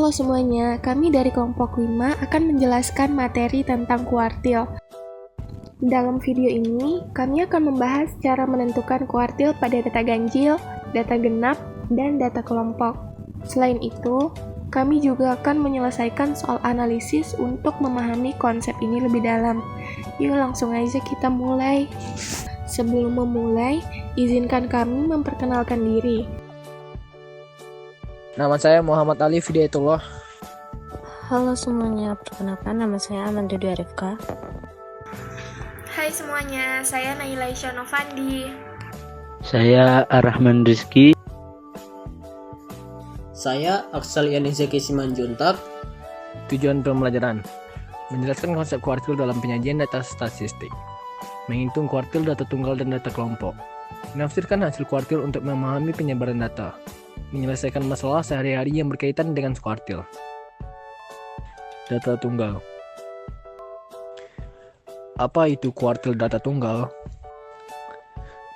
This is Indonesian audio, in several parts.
Halo semuanya, kami dari kelompok 5 akan menjelaskan materi tentang kuartil. Dalam video ini, kami akan membahas cara menentukan kuartil pada data ganjil, data genap, dan data kelompok. Selain itu, kami juga akan menyelesaikan soal analisis untuk memahami konsep ini lebih dalam. Yuk langsung aja kita mulai. Sebelum memulai, izinkan kami memperkenalkan diri. Nama saya Muhammad Ali Hidayatullah. Halo semuanya, perkenalkan nama saya Amanda Dwi Arifka. Hai semuanya, saya Naila Isya Novandi. Saya Ar-Rahman Rizky. Saya Aksal Yanizaki Simanjuntak. Tujuan pembelajaran: menjelaskan konsep kuartil dalam penyajian data statistik, menghitung kuartil data tunggal dan data kelompok, menafsirkan hasil kuartil untuk memahami penyebaran data, menyelesaikan masalah sehari-hari yang berkaitan dengan kuartil. Data tunggal. Apa itu kuartil data tunggal?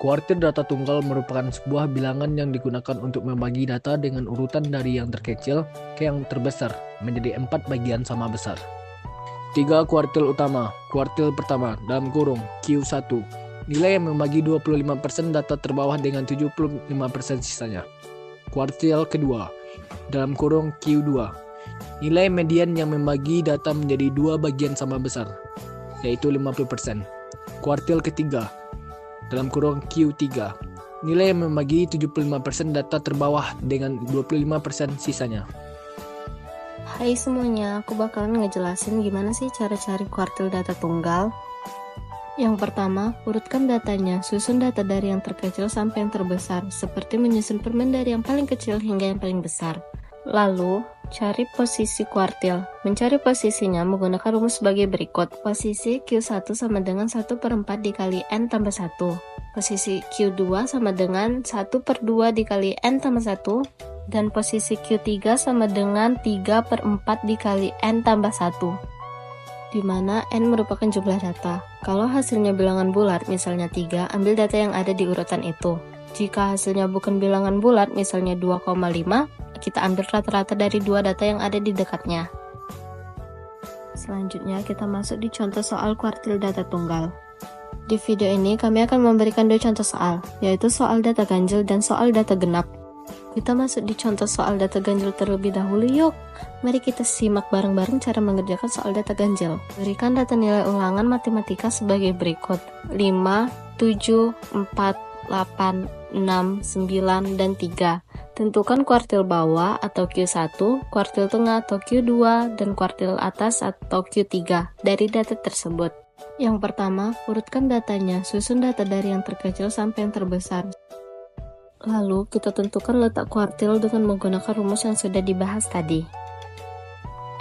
Kuartil data tunggal merupakan sebuah bilangan yang digunakan untuk membagi data dengan urutan dari yang terkecil ke yang terbesar menjadi 4 bagian sama besar. 3 kuartil utama. Kuartil pertama dalam kurung Q1, nilai yang membagi 25% data terbawah dengan 75% sisanya. Kuartil kedua dalam kurung Q2, nilai median yang membagi data menjadi 2 bagian sama besar, yaitu 50%. Kuartil ketiga dalam kurung Q3, nilai yang membagi 75% data terbawah dengan 25% sisanya. Hai semuanya, aku bakalan ngejelasin gimana sih cara cari kuartil data tunggal. Yang pertama, urutkan datanya, susun data dari yang terkecil sampai yang terbesar, seperti menyusun permen dari yang paling kecil hingga yang paling besar. Lalu, cari posisi kuartil. Mencari posisinya menggunakan rumus sebagai berikut. Posisi Q1 sama dengan 1/4 dikali N tambah 1. Posisi Q2 sama dengan 1/2 dikali N tambah 1. Dan posisi Q3 sama dengan 3/4 dikali N tambah 1. Di mana N merupakan jumlah data. Kalau hasilnya bilangan bulat, misalnya 3, ambil data yang ada di urutan itu. Jika hasilnya bukan bilangan bulat, misalnya 2,5, kita ambil rata-rata dari 2 data yang ada di dekatnya. Selanjutnya, kita masuk di contoh soal kuartil data tunggal. Di video ini, kami akan memberikan 2 contoh soal, yaitu soal data ganjil dan soal data genap. Kita masuk di contoh soal data ganjil terlebih dahulu yuk. Mari kita simak bareng-bareng cara mengerjakan soal data ganjil. Berikan data nilai ulangan matematika sebagai berikut: 5, 7, 4, 8, 6, 9, dan 3. Tentukan kuartil bawah atau Q1, kuartil tengah atau Q2, dan kuartil atas atau Q3 dari data tersebut. Yang pertama, urutkan datanya, susun data dari yang terkecil sampai yang terbesar. Lalu, kita tentukan letak kuartil dengan menggunakan rumus yang sudah dibahas tadi.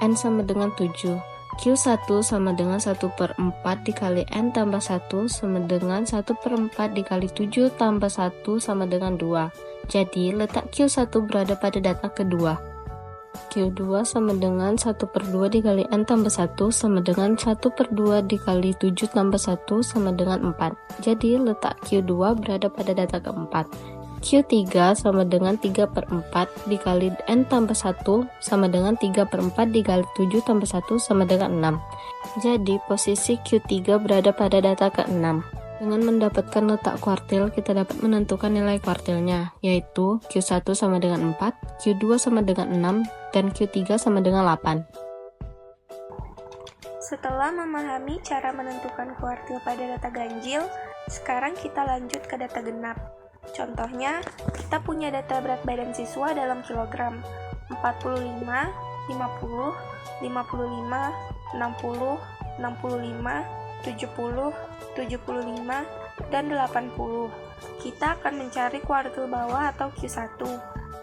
N sama dengan 7. Q1 sama dengan 1/4 dikali N tambah 1 sama dengan 1/4 dikali 7 tambah 1 sama dengan 2. Jadi, letak Q1 berada pada data kedua. Q2 sama dengan 1/2 dikali N tambah 1 sama dengan 1/2 dikali 7 tambah 1 sama dengan 4. Jadi, letak Q2 berada pada data keempat. Q3 sama dengan 3/4 dikali N tambah 1 sama dengan 3/4 dikali 7 tambah 1 sama dengan 6. Jadi, posisi Q3 berada pada data ke-6. Dengan mendapatkan letak kuartil, kita dapat menentukan nilai kuartilnya, yaitu Q1 sama dengan 4, Q2 sama dengan 6, dan Q3 sama dengan 8. Setelah memahami cara menentukan kuartil pada data ganjil, sekarang kita lanjut ke data genap. Contohnya, kita punya data berat badan siswa dalam kilogram: 45, 50, 55, 60, 65, 70, 75, dan 80. Kita akan mencari kuartil bawah atau Q1,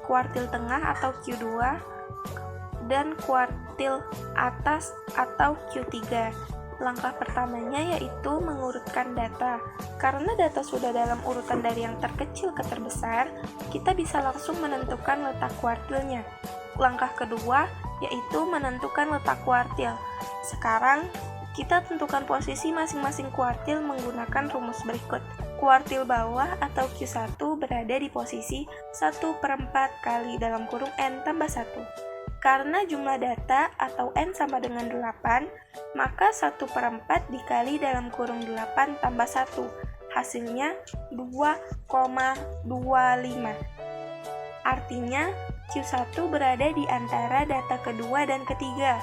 kuartil tengah atau Q2, dan kuartil atas atau Q3. Langkah pertamanya yaitu mengurutkan data. Karena data sudah dalam urutan dari yang terkecil ke terbesar, kita bisa langsung menentukan letak kuartilnya. Langkah kedua yaitu menentukan letak kuartil. Sekarang, kita tentukan posisi masing-masing kuartil menggunakan rumus berikut. Kuartil bawah atau Q1 berada di posisi 1/4 kali dalam kurung N tambah 1. Karena jumlah data atau N sama dengan 8, maka 1/4 dikali dalam kurung 8 tambah 1. Hasilnya 2,25. Artinya, Q1 berada di antara data kedua dan ketiga.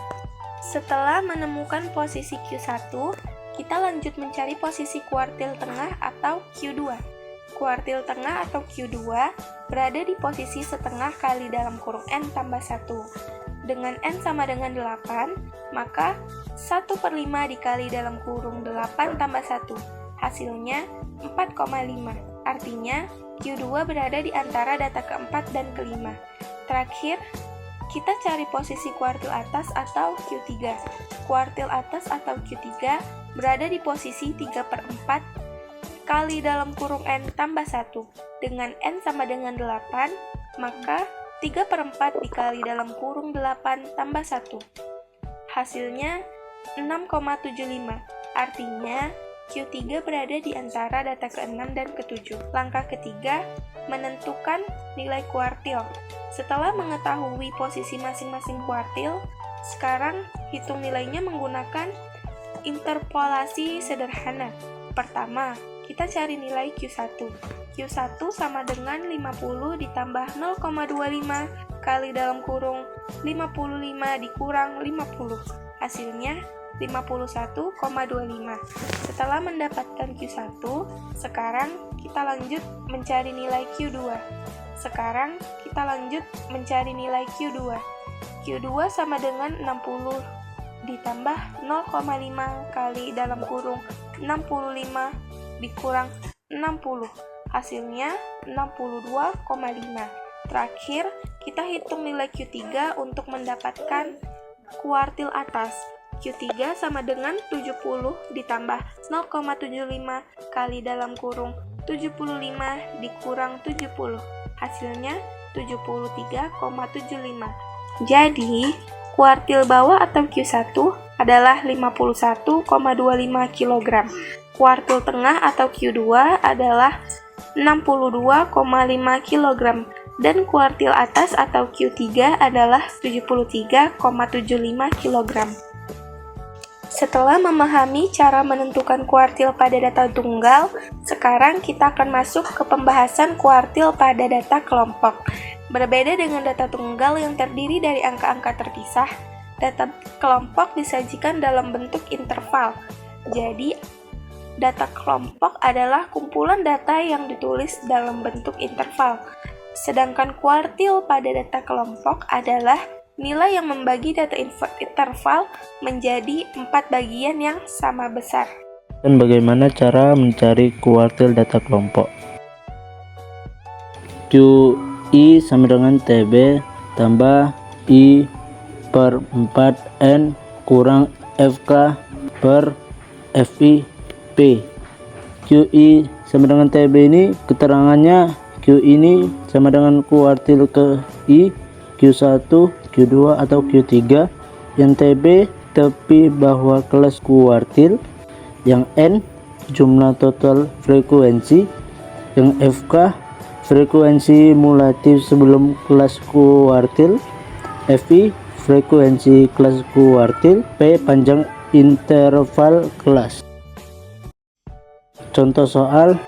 Setelah menemukan posisi Q1, kita lanjut mencari posisi kuartil tengah atau Q2. Kuartil tengah atau Q2 berada di posisi setengah kali dalam kurung N tambah 1. Dengan N sama dengan 8, maka 1/5 dikali dalam kurung 8 tambah 1. Hasilnya 4,5. Artinya, Q2 berada di antara data keempat dan kelima. Terakhir, kita cari posisi kuartil atas atau Q3. Kuartil atas atau Q3 berada di posisi 3/4 kali dalam kurung N tambah 1. Dengan N sama dengan 8, maka 3/4 dikali dalam kurung 8 tambah 1. Hasilnya 6,75. Artinya, Q3 berada di antara data ke-6 dan ke-7. Langkah ketiga, menentukan nilai kuartil. Setelah mengetahui posisi masing-masing kuartil, sekarang hitung nilainya menggunakan interpolasi sederhana. Pertama, kita cari nilai Q1. Q1 sama dengan 50 ditambah 0,25 kali dalam kurung 55 dikurang 50. Hasilnya 51,25. Setelah mendapatkan Q1, sekarang kita lanjut mencari nilai Q2. Q2 sama dengan 60 ditambah 0,5 kali dalam kurung 65 dikurang 60. Hasilnya 62,5. Terakhir, kita hitung nilai Q3 untuk mendapatkan kuartil atas. Q3 sama dengan 70 ditambah 0,75 kali dalam kurung 75 dikurang 70. Hasilnya 73,75. Jadi, kuartil bawah atau Q1 adalah 51,25 kg. Kuartil tengah atau Q2 adalah 62,5 kg. Dan kuartil atas atau Q3 adalah 73,75 kg. Setelah memahami cara menentukan kuartil pada data tunggal, sekarang kita akan masuk ke pembahasan kuartil pada data kelompok. Berbeda dengan data tunggal yang terdiri dari angka-angka terpisah, data kelompok disajikan dalam bentuk interval. Jadi, data kelompok adalah kumpulan data yang ditulis dalam bentuk interval. Sedangkan kuartil pada data kelompok adalah nilai yang membagi data interval menjadi 4 bagian yang sama besar. Dan bagaimana cara mencari kuartil data kelompok? QI sama dengan TB tambah I per 4N kurang FK per FIP. QI sama dengan TB ini keterangannya Q ini sama dengan kuartil ke I, Q1, Q2 atau Q3. Yang TB tepi bahwa kelas kuartil. Yang N jumlah total frekuensi. Yang FK frekuensi mulatif sebelum kelas kuartil. FI frekuensi kelas kuartil. P panjang interval kelas. Contoh soal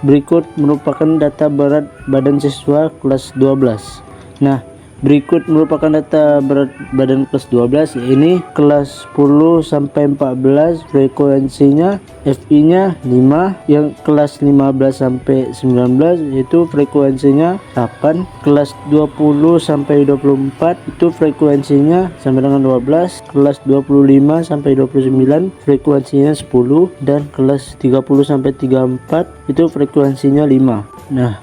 berikut merupakan data berat badan siswa kelas 12. Nah, berikut merupakan data berat badan kelas 12. Ini kelas 10 sampai 14, frekuensinya FI-nya 5. Yang kelas 15 sampai 19 itu frekuensinya 8. Kelas 20 sampai 24 itu frekuensinya sama dengan 12. Kelas 25 sampai 29 frekuensinya 10 dan kelas 30 sampai 34 itu frekuensinya 5. Nah,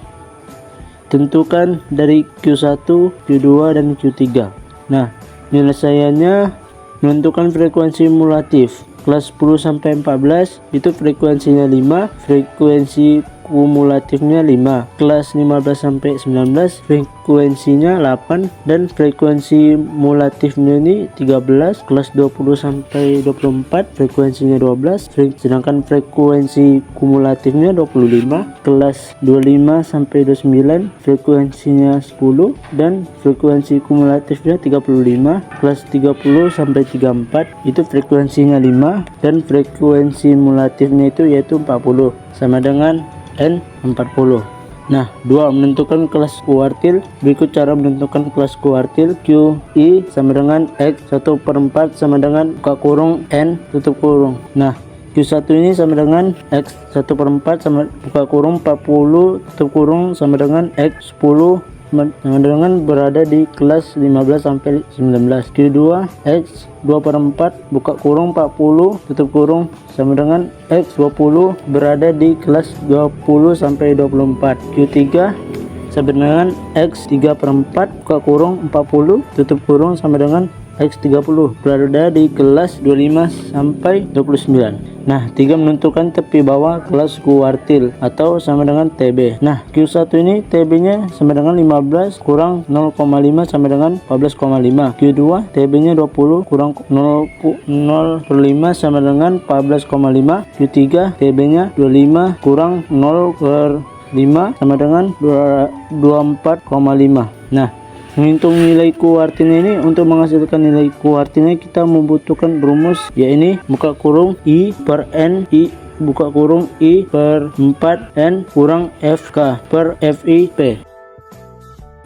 tentukan dari Q1, Q2 dan Q3. Nah, penyelesaiannya menentukan frekuensi mulatif. Kelas 10 sampai 14 itu frekuensinya 5, frekuensi kumulatifnya 5. Kelas 15 sampai 19 frekuensinya 8 dan frekuensi mulatifnya ini 13. Kelas 20 sampai 24 frekuensinya 12, sedangkan frekuensi kumulatifnya 25. Kelas 25 sampai 29 frekuensinya 10 dan frekuensi kumulatifnya 35. Kelas 30 sampai 34 itu frekuensinya 5 dan frekuensi mulatifnya itu yaitu 40 sama dengan N40. Nah, 2. Menentukan kelas kuartil. Berikut cara menentukan kelas kuartil. QI sama dengan X 1/4 sama dengan buka kurung N tutup kurung. Nah, Q1 ini sama dengan X 1/4 sama buka kurung 40 tutup kurung sama dengan X 10 sama dengan berada di kelas 15 sampai 19. Q2 X 2/4 buka kurung 40 tutup kurung sama dengan X 20 berada di kelas 20 sampai 24. Q3 sama dengan X 3/4 buka kurung 40 tutup kurung sama dengan X30 berada di kelas 25 sampai 29. Nah, 3. Menentukan tepi bawah kelas kuartil atau sama dengan TB. Nah, Q1 ini TB-nya sama dengan 15 kurang 0,5 sama dengan 14,5. Q2 TB-nya 20 kurang 0,5 sama dengan 14,5. Q3 TB-nya 25 kurang 0/5 sama dengan 24,5. Nah, menghitung nilai kuartilnya ini, untuk menghasilkan nilai kuartilnya kita membutuhkan rumus, yaitu buka kurung I per N I buka kurung I per 4 N kurang FK per FIP.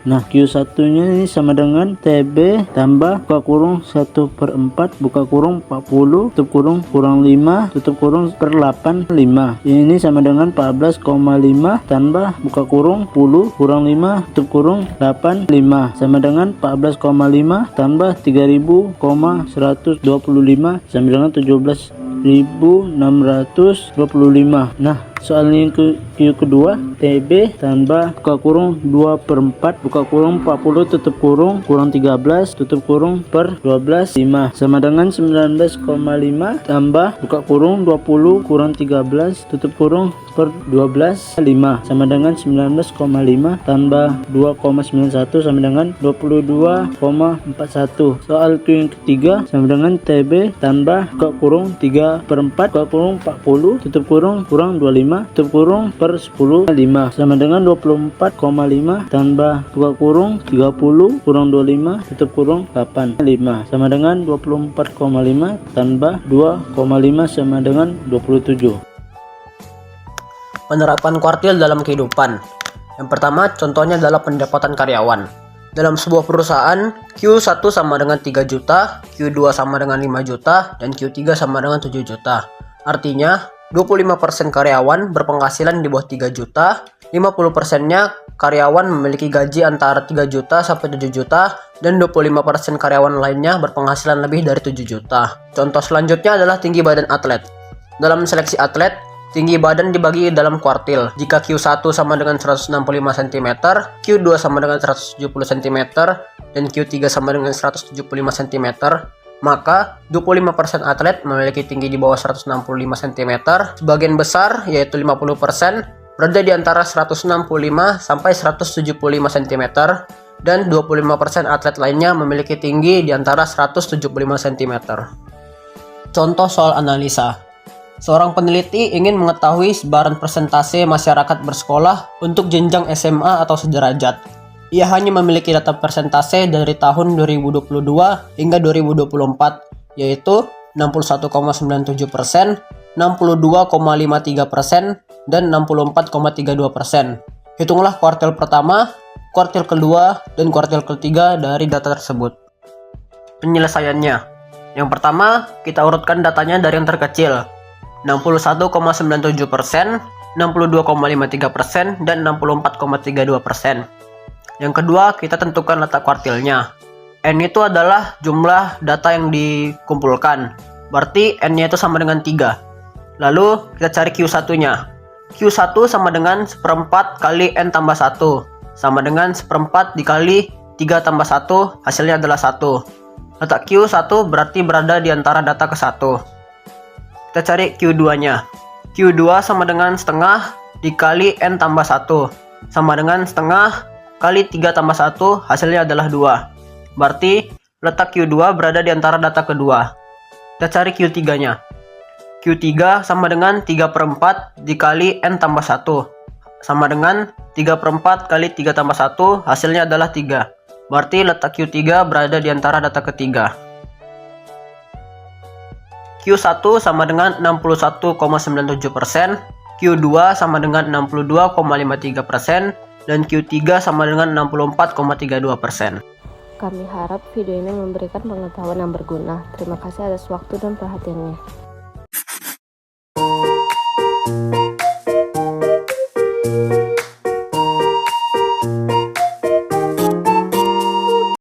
Nah, Q1 nya ini sama dengan TB tambah buka kurung 1/4 buka kurung 40 tutup kurung kurang 5 tutup kurung per 8 5. Ini sama dengan 14,5 tambah buka kurung 10 kurang 5 tutup kurung 8 5 sama dengan 14,5 tambah 3000,125 sama dengan 17.625. Nah, soal yang kedua, TB tambah buka kurung 2/4 buka kurung 40 tutup kurung kurang 13 tutup kurung per 12 5 sama dengan 19,5 tambah buka kurung 20 kurang 13 tutup kurung per 12 5 sama dengan 19,5 tambah 2,91 sama dengan 22,41. Soal yang ketiga sama dengan TB tambah buka kurung 3/4 buka kurung 40 tutup kurung kurang 25 tutup kurung per 10 5 sama dengan 24,5 tambah buka kurung 30 kurang 25 tutup kurung 8 5 sama dengan 24,5 tambah 2,5 sama dengan 27. Penerapan kuartil dalam kehidupan. Yang pertama, contohnya adalah pendapatan karyawan. Dalam sebuah perusahaan, Q1 sama dengan 3 juta, Q2 sama dengan 5 juta, dan Q3 sama dengan 7 juta. Artinya, 25% karyawan berpenghasilan di bawah 3 juta, 50%-nya karyawan memiliki gaji antara 3 juta sampai 7 juta, dan 25% karyawan lainnya berpenghasilan lebih dari 7 juta. Contoh selanjutnya adalah tinggi badan atlet. Dalam seleksi atlet, tinggi badan dibagi dalam kuartil. Jika Q1 sama dengan 165 cm, Q2 sama dengan 170 cm, dan Q3 sama dengan 175 cm, maka 25% atlet memiliki tinggi di bawah 165 cm. Sebagian besar, yaitu 50%, berada di antara 165 sampai 175 cm, dan 25% atlet lainnya memiliki tinggi di antara 175 cm. Contoh soal analisa. Seorang peneliti ingin mengetahui sebaran persentase masyarakat bersekolah untuk jenjang SMA atau sederajat. Ia hanya memiliki data persentase dari tahun 2022 hingga 2024, yaitu 61,97%, 62,53%, dan 64,32%. Hitunglah kuartil pertama, kuartil kedua, dan kuartil ketiga dari data tersebut. Penyelesaiannya. Yang pertama, kita urutkan datanya dari yang terkecil. 61,97%, 62,53%, dan 64,32%. Yang kedua, kita tentukan letak kuartilnya. N itu adalah jumlah data yang dikumpulkan. Berarti N-nya itu sama dengan 3. Lalu, kita cari Q1-nya. Q1 sama dengan 1/4 kali N tambah 1. Sama dengan 1/4 dikali 3 tambah 1, hasilnya adalah 1. Letak Q1 berarti berada di antara data ke 1. Kita cari Q2-nya. Q2 sama dengan setengah dikali N tambah 1 sama dengan setengah kali 3 tambah 1 hasilnya adalah 2. Berarti letak Q2 berada di antara data kedua. Kita cari Q3 nya. Q3 sama dengan 3/4 dikali N tambah 1 sama dengan 3/4 kali 3 tambah 1 hasilnya adalah 3. Berarti letak Q3 berada di antara data ketiga. Q1 sama dengan 61,97%, Q2 sama dengan 62,53%, dan Q3 sama dengan 64,32%. Kami harap video ini memberikan pengetahuan yang berguna. Terima kasih atas waktu dan perhatiannya.